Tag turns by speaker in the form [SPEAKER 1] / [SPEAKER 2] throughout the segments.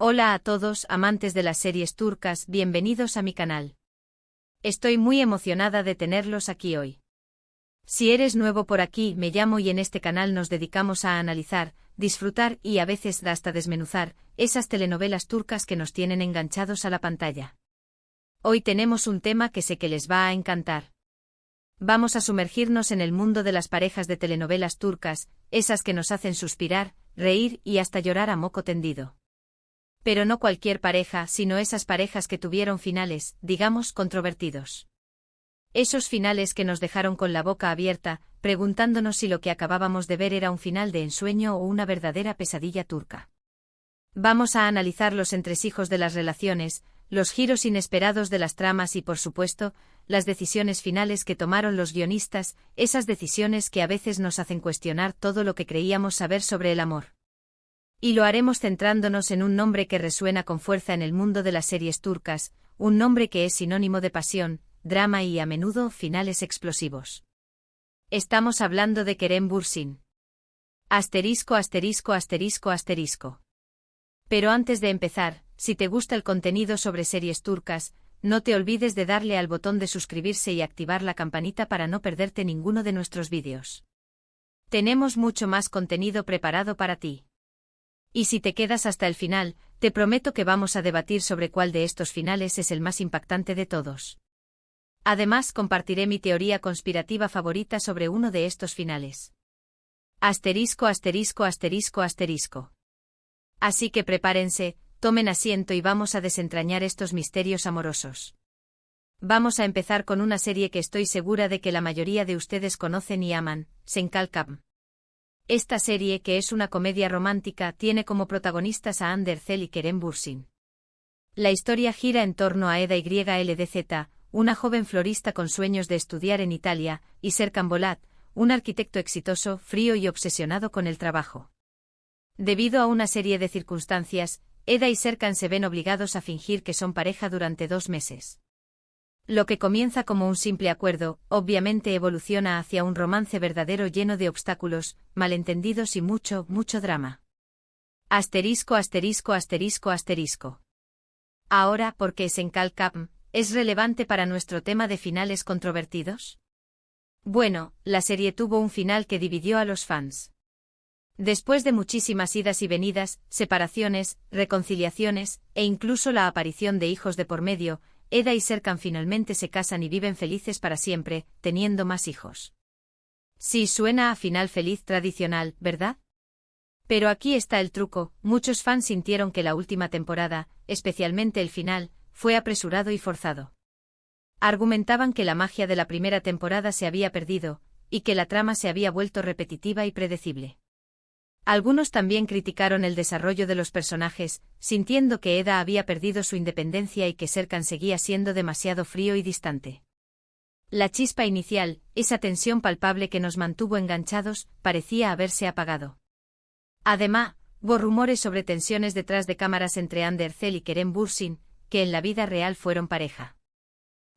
[SPEAKER 1] Hola a todos, amantes de las series turcas, bienvenidos a mi canal. Estoy muy emocionada de tenerlos aquí hoy. Si eres nuevo por aquí, me llamo y en este canal nos dedicamos a analizar, disfrutar y a veces hasta desmenuzar esas telenovelas turcas que nos tienen enganchados a la pantalla. Hoy tenemos un tema que sé que les va a encantar. Vamos a sumergirnos en el mundo de las parejas de telenovelas turcas, esas que nos hacen suspirar, reír y hasta llorar a moco tendido. Pero no cualquier pareja, sino esas parejas que tuvieron finales, digamos, controvertidos. Esos finales que nos dejaron con la boca abierta, preguntándonos si lo que acabábamos de ver era un final de ensueño o una verdadera pesadilla turca. Vamos a analizar los entresijos de las relaciones, los giros inesperados de las tramas y, por supuesto, las decisiones finales que tomaron los guionistas, esas decisiones que a veces nos hacen cuestionar todo lo que creíamos saber sobre el amor. Y lo haremos centrándonos en un nombre que resuena con fuerza en el mundo de las series turcas, un nombre que es sinónimo de pasión, drama y a menudo finales explosivos. Estamos hablando de Kerem Bürsin. Asterisco, asterisco, asterisco, asterisco. Pero antes de empezar, si te gusta el contenido sobre series turcas, no te olvides de darle al botón de suscribirse y activar la campanita para no perderte ninguno de nuestros vídeos. Tenemos mucho más contenido preparado para ti. Y si te quedas hasta el final, te prometo que vamos a debatir sobre cuál de estos finales es el más impactante de todos. Además, compartiré mi teoría conspirativa favorita sobre uno de estos finales. Asterisco, asterisco, asterisco, asterisco. Así que prepárense, tomen asiento y vamos a desentrañar estos misterios amorosos. Vamos a empezar con una serie que estoy segura de que la mayoría de ustedes conocen y aman, Senkalkam. Esta serie, que es una comedia romántica, tiene como protagonistas a Hande Erçel y Kerem Bürsin. La historia gira en torno a Eda YLDZ, una joven florista con sueños de estudiar en Italia, y Serkan Bolat, un arquitecto exitoso, frío y obsesionado con el trabajo. Debido a una serie de circunstancias, Eda y Serkan se ven obligados a fingir que son pareja durante 2 meses. Lo que comienza como un simple acuerdo, obviamente evoluciona hacia un romance verdadero lleno de obstáculos, malentendidos y mucho, mucho drama. Asterisco, asterisco, asterisco, asterisco. Ahora, ¿por qué Senkalkam es relevante para nuestro tema de finales controvertidos? Bueno, la serie tuvo un final que dividió a los fans. Después de muchísimas idas y venidas, separaciones, reconciliaciones, e incluso la aparición de hijos de por medio, Eda y Serkan finalmente se casan y viven felices para siempre, teniendo más hijos. Sí, suena a final feliz tradicional, ¿verdad? Pero aquí está el truco, muchos fans sintieron que la última temporada, especialmente el final, fue apresurado y forzado. Argumentaban que la magia de la primera temporada se había perdido, y que la trama se había vuelto repetitiva y predecible. Algunos también criticaron el desarrollo de los personajes, sintiendo que Eda había perdido su independencia y que Serkan seguía siendo demasiado frío y distante. La chispa inicial, esa tensión palpable que nos mantuvo enganchados, parecía haberse apagado. Además, hubo rumores sobre tensiones detrás de cámaras entre Hande Erçel y Kerem Bürsin, que en la vida real fueron pareja.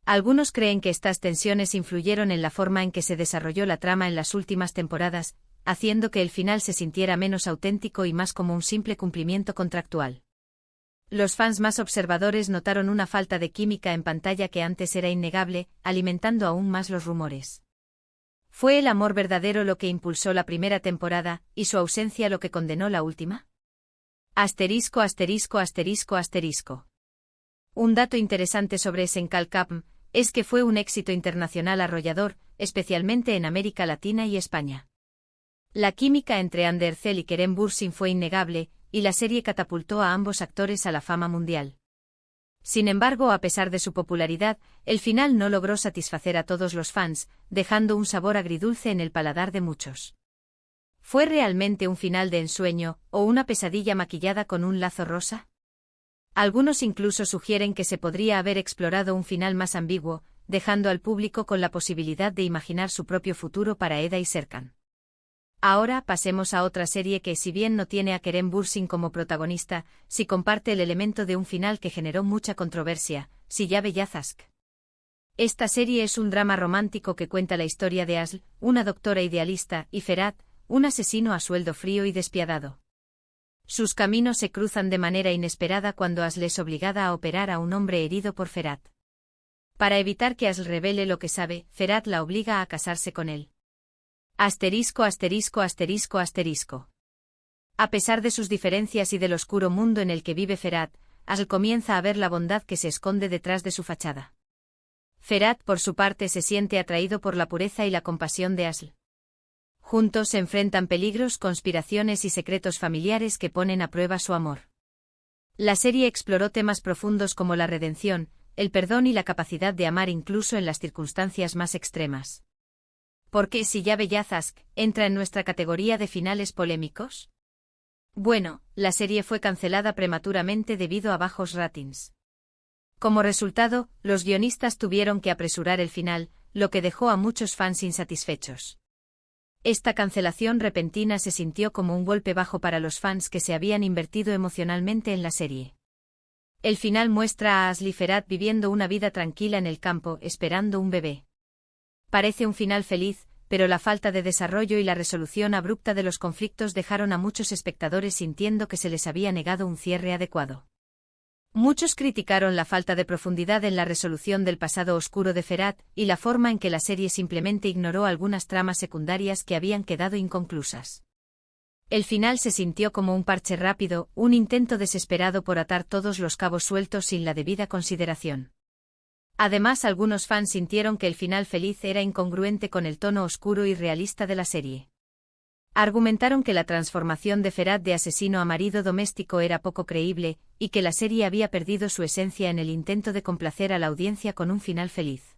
[SPEAKER 1] Algunos creen que estas tensiones influyeron en la forma en que se desarrolló la trama en las últimas temporadas, haciendo que el final se sintiera menos auténtico y más como un simple cumplimiento contractual. Los fans más observadores notaron una falta de química en pantalla que antes era innegable, alimentando aún más los rumores. ¿Fue el amor verdadero lo que impulsó la primera temporada, y su ausencia lo que condenó la última? Asterisco, asterisco, asterisco, asterisco. Un dato interesante sobre Senkalkam es que fue un éxito internacional arrollador, especialmente en América Latina y España. La química entre Hande Erçel y Kerem Bürsin fue innegable, y la serie catapultó a ambos actores a la fama mundial. Sin embargo, a pesar de su popularidad, el final no logró satisfacer a todos los fans, dejando un sabor agridulce en el paladar de muchos. ¿Fue realmente un final de ensueño, o una pesadilla maquillada con un lazo rosa? Algunos incluso sugieren que se podría haber explorado un final más ambiguo, dejando al público con la posibilidad de imaginar su propio futuro para Eda y Serkan. Ahora pasemos a otra serie que, si bien no tiene a Kerem Bürsin como protagonista, sí comparte el elemento de un final que generó mucha controversia, Silla Beyaz. Esta serie es un drama romántico que cuenta la historia de Asl, una doctora idealista, y Ferhat, un asesino a sueldo frío y despiadado. Sus caminos se cruzan de manera inesperada cuando Asl es obligada a operar a un hombre herido por Ferat. Para evitar que Asl revele lo que sabe, Ferat la obliga a casarse con él. Asterisco asterisco asterisco asterisco. A pesar de sus diferencias y del oscuro mundo en el que vive Ferat, Asl comienza a ver la bondad que se esconde detrás de su fachada. Ferat, por su parte, se siente atraído por la pureza y la compasión de Asl. Juntos se enfrentan peligros, conspiraciones y secretos familiares que ponen a prueba su amor. La serie exploró temas profundos como la redención, el perdón y la capacidad de amar incluso en las circunstancias más extremas. ¿Por qué si ya Bellazask entra en nuestra categoría de finales polémicos? Bueno, la serie fue cancelada prematuramente debido a bajos ratings. Como resultado, los guionistas tuvieron que apresurar el final, lo que dejó a muchos fans insatisfechos. Esta cancelación repentina se sintió como un golpe bajo para los fans que se habían invertido emocionalmente en la serie. El final muestra a Asl y Ferat viviendo una vida tranquila en el campo, esperando un bebé. Parece un final feliz, pero la falta de desarrollo y la resolución abrupta de los conflictos dejaron a muchos espectadores sintiendo que se les había negado un cierre adecuado. Muchos criticaron la falta de profundidad en la resolución del pasado oscuro de Ferat y la forma en que la serie simplemente ignoró algunas tramas secundarias que habían quedado inconclusas. El final se sintió como un parche rápido, un intento desesperado por atar todos los cabos sueltos sin la debida consideración. Además, algunos fans sintieron que el final feliz era incongruente con el tono oscuro y realista de la serie. Argumentaron que la transformación de Ferat de asesino a marido doméstico era poco creíble, y que la serie había perdido su esencia en el intento de complacer a la audiencia con un final feliz.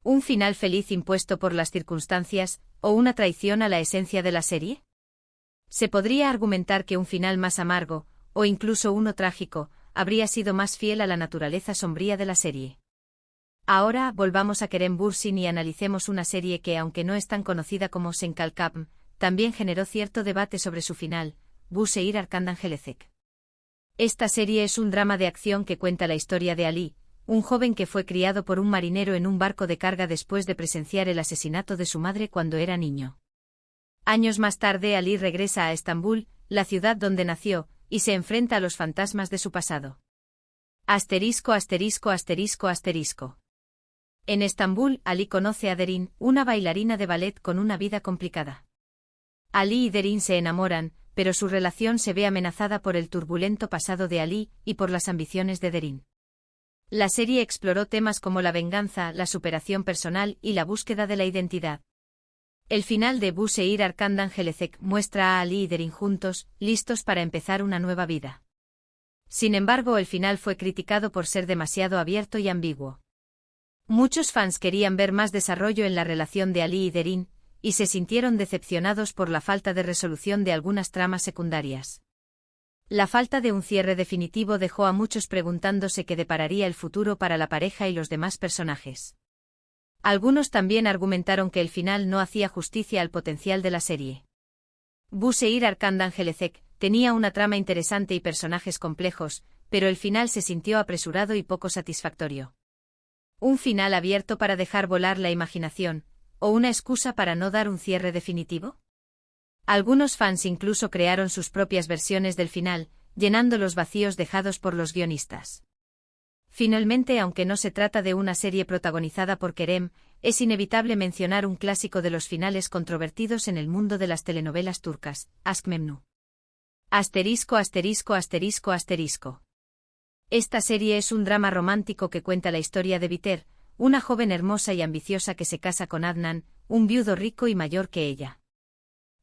[SPEAKER 1] ¿Un final feliz impuesto por las circunstancias, o una traición a la esencia de la serie? Se podría argumentar que un final más amargo, o incluso uno trágico, habría sido más fiel a la naturaleza sombría de la serie. Ahora volvamos a Kerem Bürsin y analicemos una serie que, aunque no es tan conocida como Senkalkapm, también generó cierto debate sobre su final, Bu Seir Arkandan Gelecek. Esta serie es un drama de acción que cuenta la historia de Ali, un joven que fue criado por un marinero en un barco de carga después de presenciar el asesinato de su madre cuando era niño. Años más tarde Ali regresa a Estambul, la ciudad donde nació, y se enfrenta a los fantasmas de su pasado. Asterisco asterisco asterisco asterisco. En Estambul, Ali conoce a Derin, una bailarina de ballet con una vida complicada. Ali y Derin se enamoran, pero su relación se ve amenazada por el turbulento pasado de Ali y por las ambiciones de Derin. La serie exploró temas como la venganza, la superación personal y la búsqueda de la identidad. El final de Bu Seir Arkandan Gelecek muestra a Ali y Derin juntos, listos para empezar una nueva vida. Sin embargo, el final fue criticado por ser demasiado abierto y ambiguo. Muchos fans querían ver más desarrollo en la relación de Ali y Derin, y se sintieron decepcionados por la falta de resolución de algunas tramas secundarias. La falta de un cierre definitivo dejó a muchos preguntándose qué depararía el futuro para la pareja y los demás personajes. Algunos también argumentaron que el final no hacía justicia al potencial de la serie. Bu Seir Arkandan Gelecek tenía una trama interesante y personajes complejos, pero el final se sintió apresurado y poco satisfactorio. ¿Un final abierto para dejar volar la imaginación, o una excusa para no dar un cierre definitivo? Algunos fans incluso crearon sus propias versiones del final, llenando los vacíos dejados por los guionistas. Finalmente, aunque no se trata de una serie protagonizada por Kerem, es inevitable mencionar un clásico de los finales controvertidos en el mundo de las telenovelas turcas, Aşk Memnu. Asterisco asterisco asterisco asterisco. Esta serie es un drama romántico que cuenta la historia de Biter, una joven hermosa y ambiciosa que se casa con Adnan, un viudo rico y mayor que ella.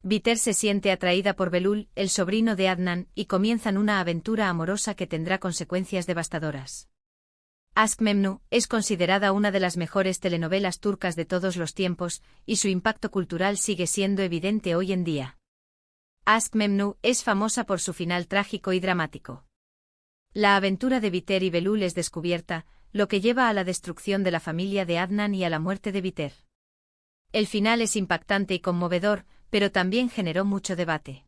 [SPEAKER 1] Biter se siente atraída por Belul, el sobrino de Adnan, y comienzan una aventura amorosa que tendrá consecuencias devastadoras. Aşk Memnu es considerada una de las mejores telenovelas turcas de todos los tiempos, y su impacto cultural sigue siendo evidente hoy en día. Aşk Memnu es famosa por su final trágico y dramático. La aventura de Biter y Belul es descubierta, lo que lleva a la destrucción de la familia de Adnan y a la muerte de Biter. El final es impactante y conmovedor, pero también generó mucho debate.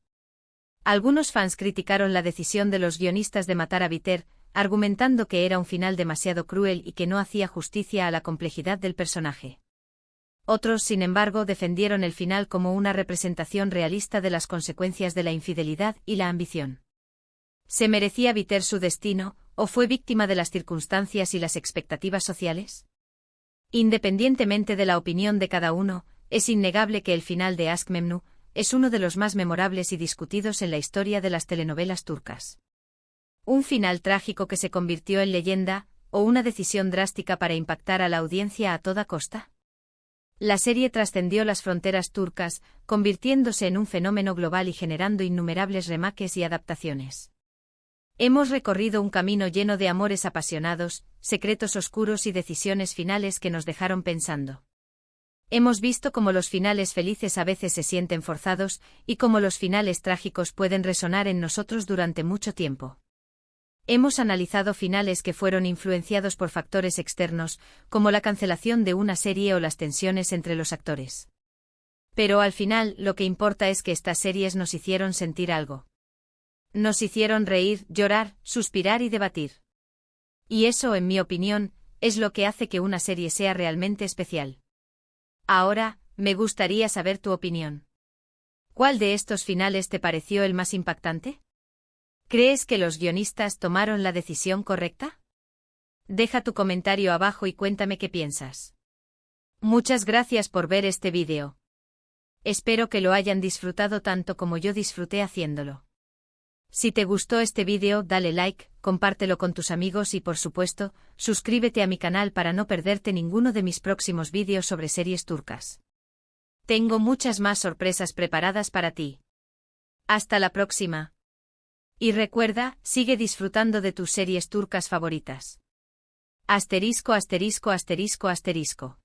[SPEAKER 1] Algunos fans criticaron la decisión de los guionistas de matar a Biter, argumentando que era un final demasiado cruel y que no hacía justicia a la complejidad del personaje. Otros, sin embargo, defendieron el final como una representación realista de las consecuencias de la infidelidad y la ambición. ¿Se merecía Biter su destino, o fue víctima de las circunstancias y las expectativas sociales? Independientemente de la opinión de cada uno, es innegable que el final de Aşk Memnu es uno de los más memorables y discutidos en la historia de las telenovelas turcas. Un final trágico que se convirtió en leyenda, o una decisión drástica para impactar a la audiencia a toda costa. La serie trascendió las fronteras turcas, convirtiéndose en un fenómeno global y generando innumerables remakes y adaptaciones. Hemos recorrido un camino lleno de amores apasionados, secretos oscuros y decisiones finales que nos dejaron pensando. Hemos visto cómo los finales felices a veces se sienten forzados, y cómo los finales trágicos pueden resonar en nosotros durante mucho tiempo. Hemos analizado finales que fueron influenciados por factores externos, como la cancelación de una serie o las tensiones entre los actores. Pero al final, lo que importa es que estas series nos hicieron sentir algo. Nos hicieron reír, llorar, suspirar y debatir. Y eso, en mi opinión, es lo que hace que una serie sea realmente especial. Ahora, me gustaría saber tu opinión. ¿Cuál de estos finales te pareció el más impactante? ¿Crees que los guionistas tomaron la decisión correcta? Deja tu comentario abajo y cuéntame qué piensas. Muchas gracias por ver este vídeo. Espero que lo hayan disfrutado tanto como yo disfruté haciéndolo. Si te gustó este vídeo, dale like, compártelo con tus amigos y por supuesto, suscríbete a mi canal para no perderte ninguno de mis próximos vídeos sobre series turcas. Tengo muchas más sorpresas preparadas para ti. Hasta la próxima. Y recuerda, sigue disfrutando de tus series turcas favoritas. **********************************************************************************************************************************************************************************************************************************#.